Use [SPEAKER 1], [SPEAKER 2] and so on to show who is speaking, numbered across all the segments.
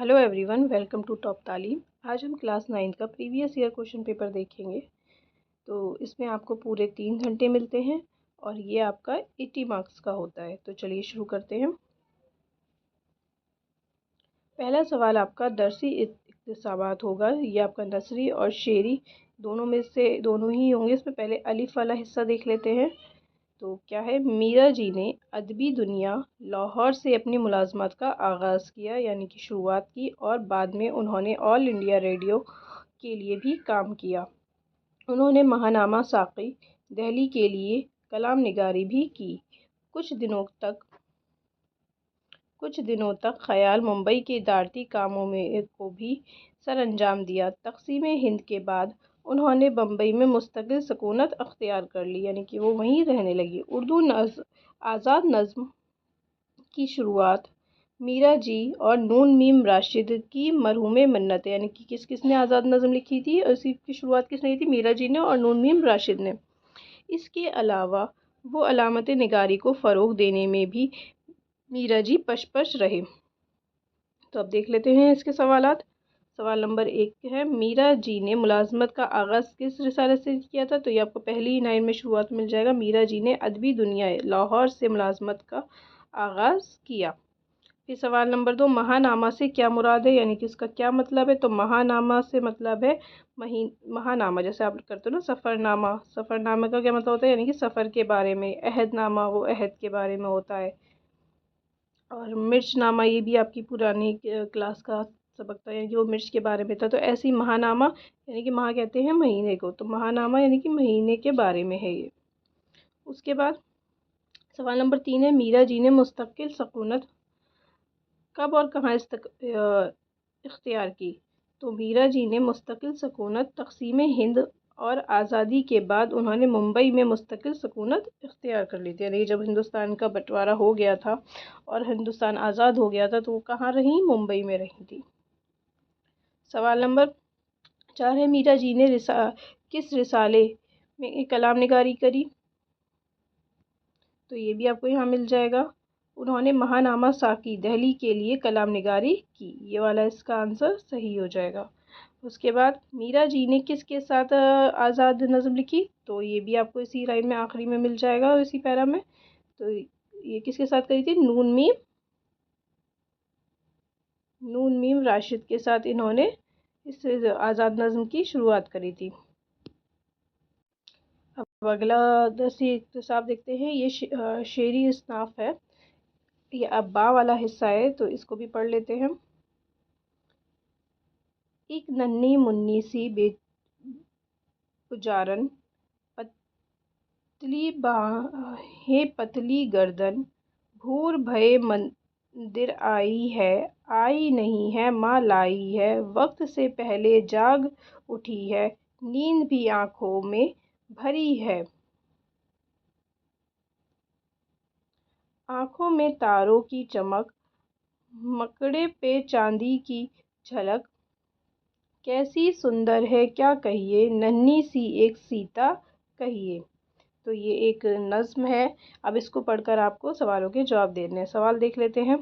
[SPEAKER 1] Hello everyone, welcome to top Taleem. आज हम class 9 का प्रीवियस ईयर क्वेश्चन पेपर देखेंगे। तो इसमें आपको पूरे 3 घंटे मिलते हैं और ये आपका 80 मार्क्स का होता है। तो चलिए शुरू करते हैं। पहला सवाल आपका दरसी इक्तिसाबात होगा। ये आपका नसरी और शेरी दोनों में से दोनों ही होंगे। इसमें पहले अलिफ वाला हिस्सा देख लेते हैं। तो क्या है, मीरा जी ने अदबी दुनिया लाहौर से अपनी मुलाजमत का आगाज़ किया, यानी कि शुरुआत की, और बाद में उन्होंने ऑल इंडिया रेडियो के लिए भी काम किया। उन्होंने महानामा साक़ी दिल्ली के लिए कलाम निगारी भी की। कुछ दिनों तक ख़याल मुंबई के इदारती कामों में को भी सर अंजाम दिया। तक़सीम हिंद के बाद उन्होंने बम्बई में मुस्तकिल सकूनत अख्तियार कर ली, यानी कि वो वहीं रहने लगी। उर्दू आज़ाद नज़्म की शुरुआत मीरा जी और नून मीम राशिद की मरहूम मन्नत, यानी कि किसने आज़ाद नज़्म लिखी थी और इसी की शुरुआत किसने की थी? मीरा जी ने और नून मीम राशिद ने। इसके अलावा वो अलामत निगारी को फ़रोग़ देने में भी मीरा जी पशपश रहे। तो अब देख लेते हैं इसके सवालात। सवाल नंबर 1 है, मीरा जी ने मुलाजमत का आगाज़ किस रिसाले से किया था? तो ये आपको पहली ही लाइन में शुरुआत मिल जाएगा। मीरा जी ने अदबी दुनिया लाहौर से मुलाजमत का आगाज़ किया। फिर सवाल नंबर 2, महानामा से क्या मुराद है, यानी कि इसका क्या मतलब है? तो महानामा से मतलब है महानामा, जैसे आप करते हो ना सफ़रनामा। सफ़रनामा का क्या मतलब होता है? यानी कि सफ़र के बारे में। अहदनामा वो अहद के बारे में होता है। और मिर्चनामा ये भी आपकी पुरानी क्लास का सबक था, यानी कि वो मिर्च के बारे में था। तो ऐसे ही महानामा, यानी कि महा कहते हैं महीने को, तो महानामा यानी कि महीने के बारे में है ये। उसके बाद सवाल नंबर 3 है, मीरा जी ने मुस्तकिल सकूनत कब और कहाँ इख्तियार की? तो मीरा जी ने मुस्तकिल सकूनत तक़सीम हिंद और आज़ादी के बाद उन्होंने मुंबई में मुस्तकिल सकूनत इख्तियार कर ली थी, यानी जब हिंदुस्तान का बंटवारा हो गया था और हिंदुस्तान आज़ाद हो गया था तो वो कहाँ रहीं? मुंबई में रही थी। सवाल नंबर 4 है, मीरा जी ने किस रिसाले में कलाम निगारी करी? तो ये भी आपको यहाँ मिल जाएगा। उन्होंने महानामा साकी दिल्ली के लिए कलाम निगारी की। ये वाला इसका आंसर सही हो जाएगा। उसके बाद मीरा जी ने किसके साथ आज़ाद नज़्म लिखी? तो ये भी आपको इसी लाइन में आखिरी में मिल जाएगा, इसी पैरा में। तो ये किसके साथ करी थी? नून मीम राशिद के साथ इन्होंने इस आज़ाद नज़्म की शुरुआत करी थी। अब अगला दरसी इक्तिसाब देखते हैं। ये शेरी इसनाफ है। ये अब्बा वाला हिस्सा है, तो इसको भी पढ़ लेते हैं। एक नन्ही मुन्नी सी बेपुजारन, पतली बाहें पतली गर्दन, भूर भये मंदिर आई नहीं है माँ लाई है, वक्त से पहले जाग उठी है, नींद भी आँखों में भरी है। आँखों में तारों की चमक, मकड़े पे चांदी की झलक, कैसी सुंदर है क्या कहिए, नन्ही सी एक सीता कहिए। तो ये एक नज़्म है। अब इसको पढ़कर आपको सवालों के जवाब देने हैं। सवाल देख लेते हैं।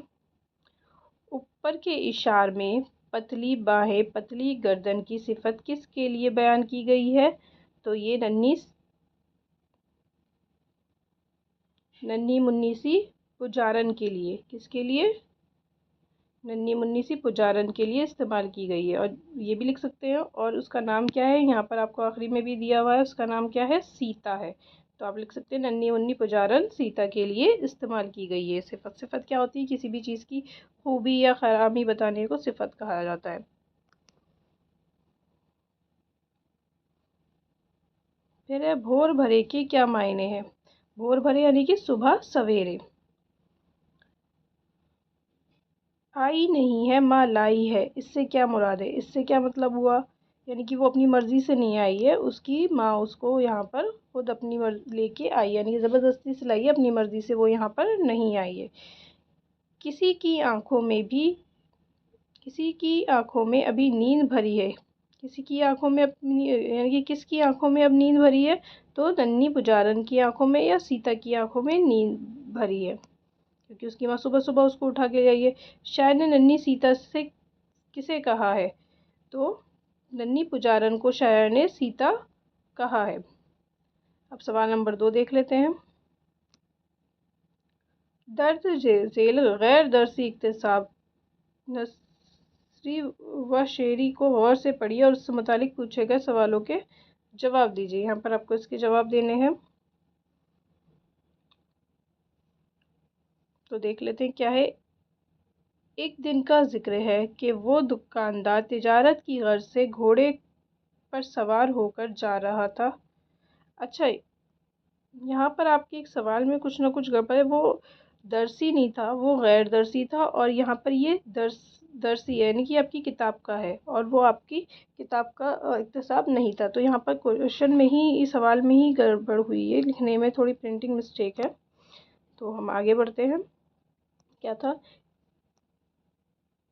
[SPEAKER 1] ऊपर के इशार में पतली बाहें पतली गर्दन की सिफत किसके लिए बयान की गई है? तो ये नन्ही मुन्नी सी पुजारन के लिए, किसके लिए? नन्ही मुन्नी सी पुजारन के लिए इस्तेमाल की गई है। और ये भी लिख सकते हैं, और उसका नाम क्या है? यहाँ पर आपको आखिरी में भी दिया हुआ है, उसका नाम क्या है? सीता है। तो आप लिख सकते हैं नन्ही मुन्नी पुजारन सीता के लिए इस्तेमाल की गई है। सिफत क्या होती है? किसी भी चीज़ की खूबी या खराबी बताने को सिफत कहा जाता है। फिर है, भोर भरे के क्या मायने हैं? भोर भरे यानी कि सुबह सवेरे। आई नहीं है माँ लाई है, इससे क्या मुराद है? इससे क्या मतलब हुआ? यानी कि वो अपनी मर्ज़ी से नहीं आई है, उसकी माँ उसको यहाँ पर खुद अपनी मर्ज़ी लेके आई, यानी कि ज़बरदस्ती से लाई है, अपनी मर्ज़ी से वो यहाँ पर नहीं आई है। किसी की आंखों में अभी नींद भरी है। किसी की आंखों में अपनी, यानी कि किसकी आंखों में अब नींद भरी है? तो नन्ही पुजारन की आंखों में या सीता की आंखों में नींद भरी है, क्योंकि उसकी माँ सुबह सुबह उसको उठा के गई है। शायर ने नन्ही सीता से کسے کہا ہے؟ تو ننھی پجارن کو شاعر نے سیتا کہا ہے۔ اب سوال نمبر 2 دیکھ لیتے ہیں۔ درج ذیل غیر درسی اقتصاب نثری و شعری کو غور سے پڑھیے اور اس سے متعلق پوچھے گئے سوالوں کے جواب دیجیے۔ یہاں پر آپ کو اس کے جواب دینے ہیں، تو دیکھ لیتے ہیں کیا ہے۔ ایک دن کا ذکر ہے کہ وہ دکاندار تجارت کی غرض سے گھوڑے پر سوار ہو کر جا رہا تھا۔ اچھا، یہاں پر آپ کے ایک سوال میں کچھ نہ کچھ گڑبڑ ہے۔ وہ درسی نہیں تھا، وہ غیر درسی تھا، اور یہاں پر یہ درسی ہے، یعنی کہ آپ کی کتاب کا ہے، اور وہ آپ کی کتاب کا اقتصاب نہیں تھا۔ تو یہاں پر کوشچن میں ہی، اس سوال میں ہی گڑبڑ ہوئی ہے، لکھنے میں تھوڑی پرنٹنگ مسٹیک ہے۔ تو ہم آگے بڑھتے ہیں۔ کیا تھا؟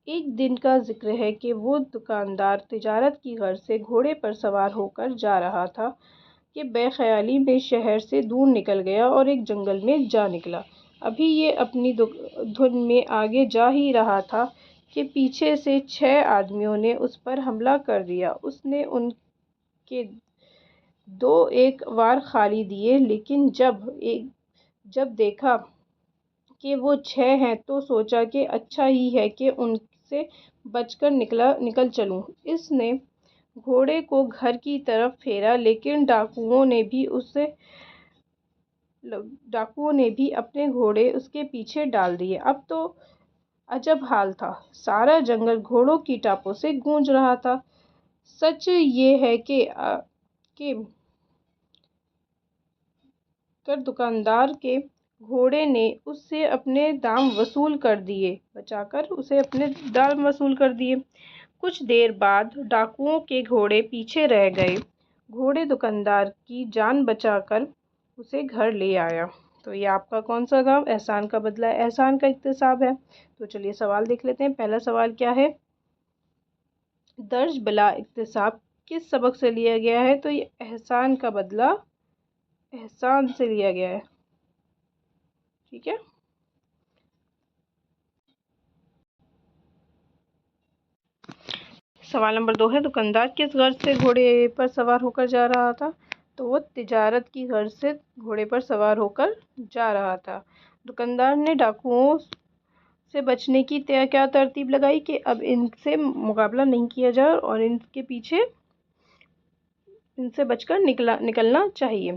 [SPEAKER 1] ایک دن کا ذکر ہے کہ وہ دکاندار تجارت کی غرض سے گھوڑے پر سوار ہو کر جا رہا تھا کہ بے خیالی میں شہر سے دور نکل گیا اور ایک جنگل میں جا نکلا۔ ابھی یہ اپنی دھن میں آگے جا ہی رہا تھا کہ پیچھے سے 6 آدمیوں نے اس پر حملہ کر دیا۔ اس نے ان کے 2 ایک وار خالی دیے، لیکن جب دیکھا کہ وہ 6 ہیں تو سوچا کہ اچھا ہی ہے کہ ان سے بچ کر نکل چلوں۔ اس نے گھوڑے کو گھر کی طرف پھیرا، لیکن ڈاکوؤں نے بھی اپنے گھوڑے اس کے پیچھے ڈال دیے۔ اب تو عجب حال تھا، سارا جنگل گھوڑوں کی ٹاپوں سے گونج رہا تھا۔ سچ یہ ہے کہ دکاندار کے گھوڑے نے اس سے اپنے دام وصول کر دیے، کچھ دیر بعد ڈاکوؤں کے گھوڑے پیچھے رہ گئے۔ گھوڑے دکاندار کی جان بچا کر اسے گھر لے آیا۔ تو یہ آپ کا کون سا کام؟ احسان کا بدلہ احسان کا اقتصاب ہے۔ تو چلیے سوال دیکھ لیتے ہیں۔ پہلا سوال کیا ہے؟ درج بلا اقتصاب کس سبق سے لیا گیا ہے؟ تو یہ احسان کا بدلہ احسان سے لیا گیا ہے، ٹھیک ہے۔ سوال نمبر 2 ہے، دکاندار کس غرض سے گھوڑے پر سوار ہو کر جا رہا تھا؟ تو وہ تجارت کی غرض سے گھوڑے پر سوار ہو کر جا رہا تھا۔ دکاندار نے ڈاکوؤں سے بچنے کی کیا ترتیب لگائی کہ اب ان سے مقابلہ نہیں کیا جائے اور ان کے پیچھے ان سے بچ کر نکلنا چاہیے۔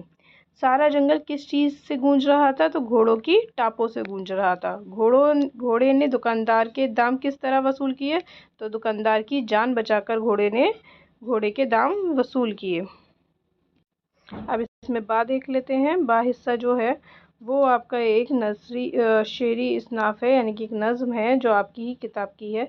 [SPEAKER 1] سارا جنگل کس چیز سے گونج رہا تھا؟ تو گھوڑوں کی ٹاپوں سے گونج رہا تھا۔ گھوڑے نے دکاندار کے دام کس طرح وصول کیے؟ تو دکاندار کی جان بچا کر گھوڑے کے دام وصول کیے۔ اب اس میں با دیکھ لیتے ہیں۔ با حصہ جو ہے وہ آپ کا ایک شعری اصناف ہے، یعنی کہ ایک نظم ہے جو آپ کی ہی کتاب کی ہے۔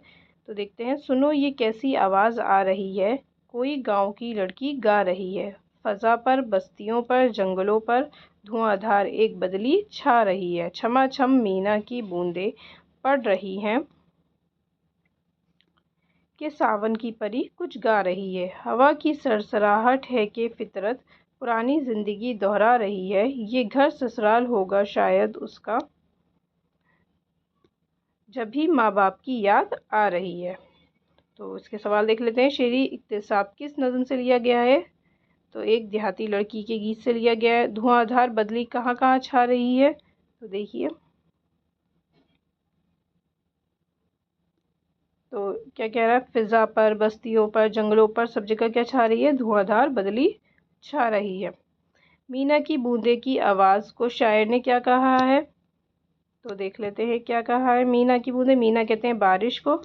[SPEAKER 1] تو دیکھتے ہیں۔ سنو یہ کیسی آواز آ رہی ہے، کوئی گاؤں کی لڑکی گا رہی ہے، فضا پر، بستیوں پر، جنگلوں پر دھواں دھار ایک بدلی چھا رہی ہے، چھما چھم مینا کی بوندیں پڑ رہی ہیں کہ ساون کی پری کچھ گا رہی ہے، ہوا کی سرسراہٹ ہے کہ فطرت پرانی زندگی دہرا رہی ہے، یہ گھر سسرال ہوگا شاید اس کا جبھی ماں باپ کی یاد آ رہی ہے۔ تو اس کے سوال دیکھ لیتے ہیں۔ شعری اقتصاب کس نظم سے لیا گیا ہے؟ تو ایک دیہاتی لڑکی کے گیت سے لیا گیا ہے۔ دھواں دھار بدلی کہاں کہاں چھا رہی ہے؟ تو دیکھیے، تو کیا کہہ رہا ہے؟ فضا پر، بستیوں پر، جنگلوں پر، سب جگہ کیا چھا رہی ہے؟ دھواں دھار بدلی چھا رہی ہے۔ مینا کی بوندیں کی آواز کو شاعر نے کیا کہا ہے؟ تو دیکھ لیتے ہیں کیا کہا ہے۔ مینا کی بوندیں، مینا کہتے ہیں بارش کو،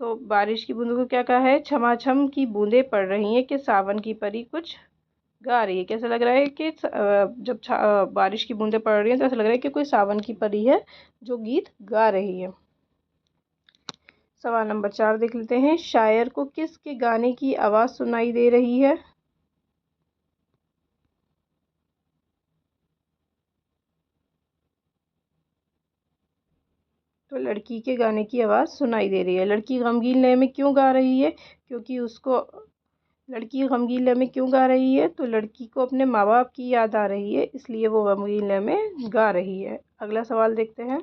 [SPEAKER 1] تو بارش کی بوندوں کو کیا کہا ہے؟ چھما چھم کی بوندیں پڑ رہی ہیں کہ ساون کی پری کچھ گا رہی ہے۔ کیسا لگ رہا ہے کہ جب بارش کی بوندیں پڑ رہی ہیں تو ایسا لگ رہا ہے کہ کوئی ساون کی پری ہے جو گیت گا رہی ہے۔ سوال نمبر 4 دیکھ لیتے ہیں۔ شاعر کو کس کے گانے کی آواز سنائی دے رہی ہے؟ تو لڑکی کے گانے کی آواز سنائی دے رہی ہے۔ لڑکی غمگین لے میں کیوں گا رہی ہے؟ کیونکہ لڑکی غمگین لے میں کیوں گا رہی ہے؟ تو لڑکی کو اپنے ماں باپ کی یاد آ رہی ہے، اس لیے وہ غمگین لے میں گا رہی ہے۔ اگلا سوال دیکھتے ہیں۔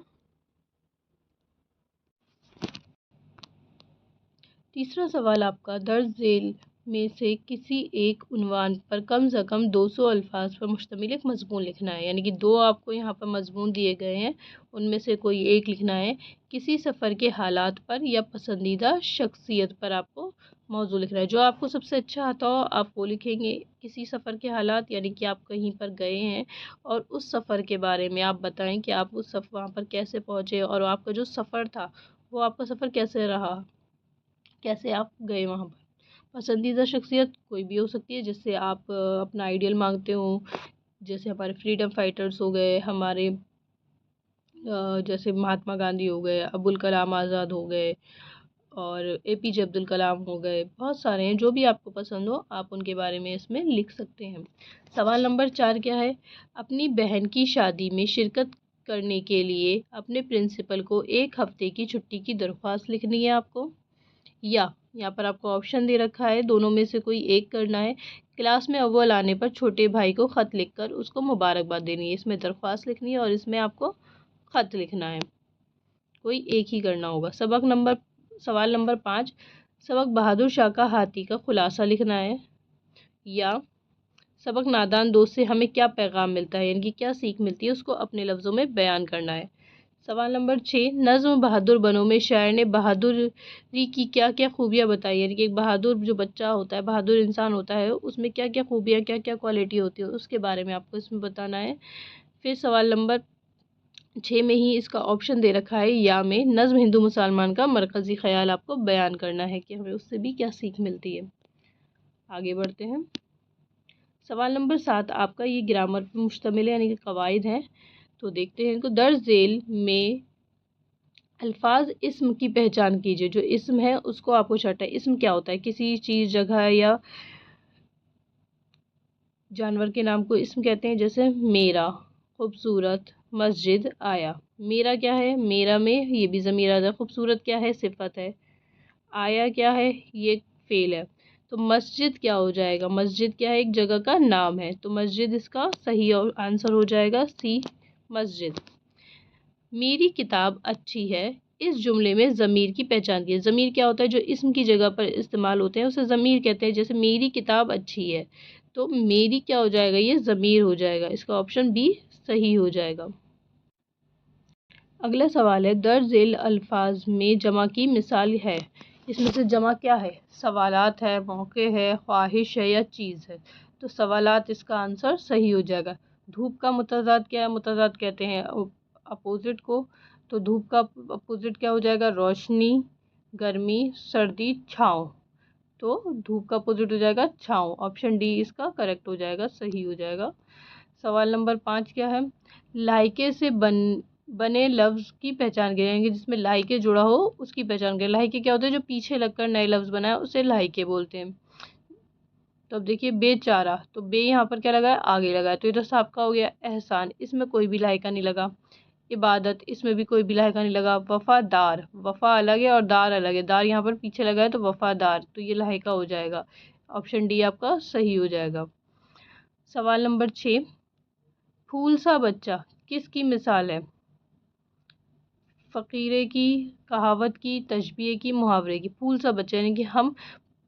[SPEAKER 1] तीसरा सवाल आपका, दर्ज झेल में से किसी एक उन्वान पर कम से कम 200 अल्फाज पर मुश्तमिल एक मजमून लिखना है। यानी कि दो आपको यहाँ पर मजमून दिए गए हैं, उनमें से कोई एक लिखना है। किसी सफ़र के हालात पर या पसंदीदा शख्सियत पर आपको मौजू लिखना है। जो आपको सबसे अच्छा आता हो आप वो लिखेंगे। किसी सफ़र के हालात यानी कि आप कहीं पर गए हैं और उस सफ़र के बारे में आप बताएं कि आप उस सफ़र वहाँ पर कैसे पहुँचे और आपका जो सफ़र था वो आपका सफ़र कैसे रहा, कैसे आप गए वहाँ पर। पसंदीदा शख्सियत कोई भी हो सकती है जिससे आप अपना आइडियल मांगते हो, जैसे हमारे फ्रीडम फाइटर्स हो गए, हमारे जैसे महात्मा गांधी हो गए, अबुल कलाम आज़ाद हो गए और APJ अब्दुल कलाम हो गए। बहुत सारे हैं, जो भी आपको पसंद हो आप उनके बारे में इसमें लिख सकते हैं। सवाल नंबर 4 क्या है, अपनी बहन की शादी में शिरकत करने के लिए अपने प्रिंसिपल को 1 हफ्ते की छुट्टी की दरख्वास्त लिखनी है आपको, या यहाँ पर आपको ऑप्शन दे रखा है, दोनों में से कोई एक करना है। क्लास में अव्वल आने पर छोटे भाई को ख़त लिखकर उसको मुबारकबाद देनी है। इसमें दरख्वास्त लिखनी है और इसमें आपको ख़त लिखना है, कोई एक ही करना होगा। सवाल नंबर 5, सबक बहादुर शाह का हाथी का खुलासा लिखना है, या सबक नादान दोस्त से हमें क्या पैगाम मिलता है, यानी कि क्या सीख मिलती है, उसको अपने लफ्ज़ों में बयान करना है। सवाल नंबर 6, नज़्म बहादुर बनो में शायर ने बहादुरी की क्या क्या खूबियाँ बताई, यानी कि एक बहादुर जो बच्चा होता है, बहादुर इंसान होता है, उसमें क्या क्या खूबियाँ, क्या क्या क्वालिटी होती है, उसके बारे में आपको इसमें बताना है। फिर सवाल नंबर 6 में ही इसका ऑप्शन दे रखा है, या में नज़्म हिंदू मुसलमान का मरकज़ी ख्याल आपको बयान करना है कि हमें उससे भी क्या सीख मिलती है। आगे बढ़ते हैं। सवाल नंबर 7 आपका ये ग्रामर पर मुश्तमिल है, यानी कि कवायद हैं, तो देखते हैं इनको। दर्ज झेल में अल्फाज इस्म की पहचान कीजिए। जो इस्म है उसको आपको छांटना है। इस्म क्या होता है, किसी चीज़, जगह या जानवर के नाम को इस्म कहते हैं। जैसे मेरा, खूबसूरत, मस्जिद, आया। मेरा क्या है, मेरा में ये भी ज़मीर आ जाए। खूबसूरत क्या है, सिफत है। आया क्या है, ये फेल है। तो मस्जिद क्या हो जाएगा, मस्जिद क्या है, एक जगह का नाम है, तो मस्जिद इसका सही आंसर हो जाएगा सी, मस्जिद। मेरी किताब अच्छी है, इस जुमले में ज़मीर की पहचान कीजिए। ज़मीर क्या होता है, जो इस्म की जगह पर इस्तेमाल होते हैं उसे ज़मीर कहते हैं। जैसे मेरी किताब अच्छी है, तो मेरी क्या हो जाएगा, ये ज़मीर हो जाएगा। इसका ऑप्शन बी सही हो जाएगा। अगला सवाल है, दर्ज झेल अल्फाज में जमा की मिसाल है। इसमें से जमा क्या है, सवालात है, मौके है, ख्वाहिश है, या चीज़ है। तो सवालात इसका आंसर सही हो जाएगा। धूप का मुतज़ाद क्या है, मुतज़ाद कहते हैं अपोजिट को, तो धूप का अपोजिट क्या हो जाएगा, रोशनी, गर्मी, सर्दी, छाँव। तो धूप का अपोजिट हो जाएगा छाँव। ऑप्शन डी इसका करेक्ट हो जाएगा, सही हो जाएगा। सवाल नंबर 5 क्या है, लाइके से बने लफ्ज़ की पहचान करेंगे। जिसमें लाइके जुड़ा हो उसकी पहचान करें। लाइके क्या होता है, जो पीछे लगकर नए लफ्ज़ बनाए उसे लाइके बोलते हैं। तो अब देखिए, बेचारा, तो बे यहाँ पर क्या लगा है, आगे लगा है, तो ये तो आपका हो गया। एहसान, इसमें कोई भी लाइका नहीं लगा। इबादत, इसमें भी कोई भी लाइका नहीं लगा। वफ़ादार, वफ़ा अलग है और दार अलग है, दार यहाँ पर पीछे लगा है तो वफ़ादार, तो ये लाइका हो जाएगा। ऑप्शन डी आपका सही हो जाएगा। सवाल नंबर 6, फूल सा बच्चा किसकी मिसाल है, फ़कीरे की, कहावत की, तशबीह की, मुहावरे की। फूल सा बच्चा यानी कि हम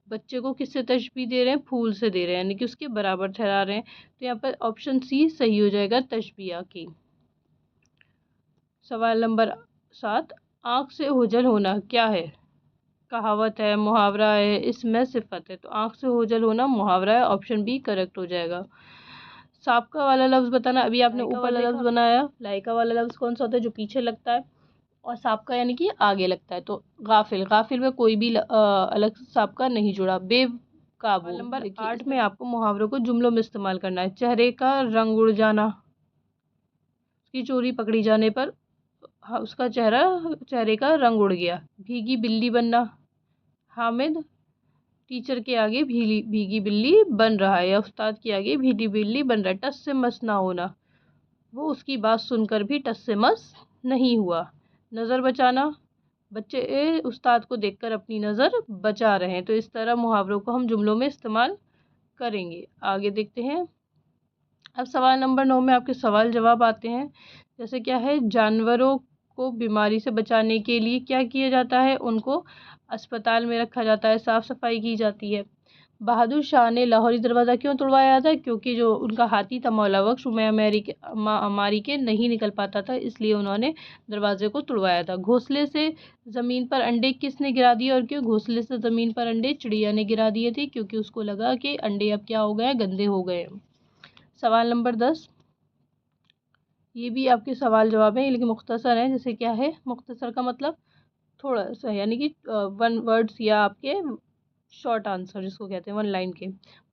[SPEAKER 1] बच्चे को किससे तशबीह दे रहे हैं, फूल से दे रहे हैं, यानी कि उसके बराबर ठहरा रहे हैं। तो यहाँ पर ऑप्शन सी सही हो जाएगा, तशबीह की। सवाल नंबर 7, आँख से ओझल होना क्या है, कहावत है, मुहावरा है, इसमें सिफत है। तो आँख से ओझल होना मुहावरा है, ऑप्शन बी करेक्ट हो जाएगा। साबका वाला लफ्ज़ बताना, अभी आपने ऊपर वाला लफ्ज़ बनाया। लाइका वाला लफ्ज़ कौन सा होता है, जो पीछे लगता है, और साबका यानी कि आगे लगता है। तो गाफिल, गाफिल में कोई भी अलग साबका नहीं जुड़ा। बेकाबू। नंबर 8 में आपको मुहावरों को जुमलों में इस्तेमाल करना है। चेहरे का रंग उड़ जाना, उसकी चोरी पकड़ी जाने पर उसका चेहरे का रंग उड़ गया। भीगी बिल्ली बनना, हामिद टीचर के आगे भीगी बिल्ली बन रहा है, या उस्ताद के आगे भीगी बिल्ली बन रहा है। टस से मस ना होना, वो उसकी बात सुनकर भी टस से मस नहीं हुआ। नज़र बचाना, बच्चे उस्ताद को देखकर अपनी नज़र बचा रहे हैं। तो इस तरह मुहावरों को हम जुमलों में इस्तेमाल करेंगे। आगे देखते हैं। अब सवाल नंबर 9 में आपके सवाल जवाब आते हैं। जैसे क्या है, जानवरों को बीमारी से बचाने के लिए क्या किया जाता है? उनको अस्पताल में रखा जाता है, साफ़ सफाई की जाती है। बहादुर शाह ने लाहौरी दरवाज़ा क्यों तोड़वाया था? क्योंकि जो उनका हाथी था मौला बख्श, मारी के नहीं निकल पाता था, इसलिए उन्होंने दरवाजे को तोड़वाया था। घोंसले से ज़मीन पर अंडे किसने गिरा दिए और क्यों? घोंसले से ज़मीन पर अंडे चिड़िया ने गिरा दिए थे, क्योंकि उसको लगा कि अंडे अब क्या हो गए, गंदे हो गए। सवाल नंबर 10, ये भी आपके सवाल जवाब है लेकिन मुख्तसर है। जैसे क्या है मुख्तसर का मतलब? थोड़ा सा, यानी कि 1 वर्ड्स या आपके शॉर्ट आंसर जिसको कहते हैं 1 लाइन के।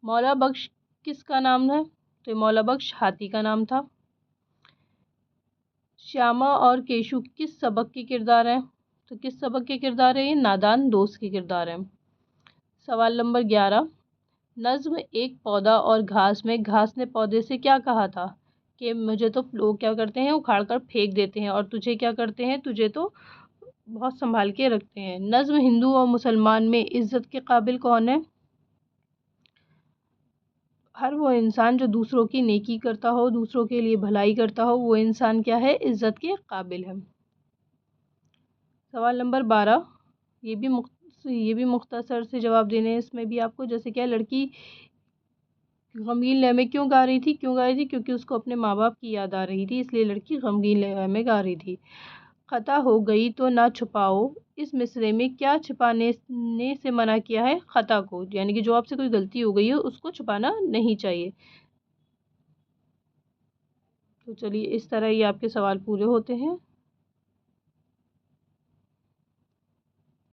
[SPEAKER 1] मौला बख्श किसका नाम है? तो मौला बख्श हाथी का नाम था। श्यामा और केशु किस सबक के किरदार हैं? तो किस सबक के किरदार है ये? नादान दोस्त के किरदार हैं। सवाल नंबर 11, नज्म एक पौधा और घास में घास ने पौधे से क्या कहा था? कि मुझे तो लोग क्या करते हैं, उखाड़ कर फेंक देते हैं, और तुझे क्या करते हैं, तुझे तो बहुत संभाल के रखते हैं। नज्म हिंदू और मुसलमान में इज्जत के काबिल कौन है? हर वो इंसान जो दूसरों की नेकी करता हो, दूसरों के लिए भलाई करता हो, वो इंसान क्या है? इज्जत के काबिल है। सवाल नंबर 12, ये भी मुख्तसर से जवाब देने हैं इसमें भी आपको। जैसे क्या, लड़की गमगीन लय में क्यों गा रही थी? क्योंकि उसको अपने माँ बाप की याद आ रही थी, इसलिए लड़की गमगीन लय में गा रही थी। खता हो गई तो ना छुपाओ, इस मिसरे में क्या छुपाने ने से मना किया है? खता को, यानी कि जो आपसे कोई गलती हो गई है उसको छुपाना नहीं चाहिए। तो चलिए, इस तरह ये आपके सवाल पूरे होते हैं।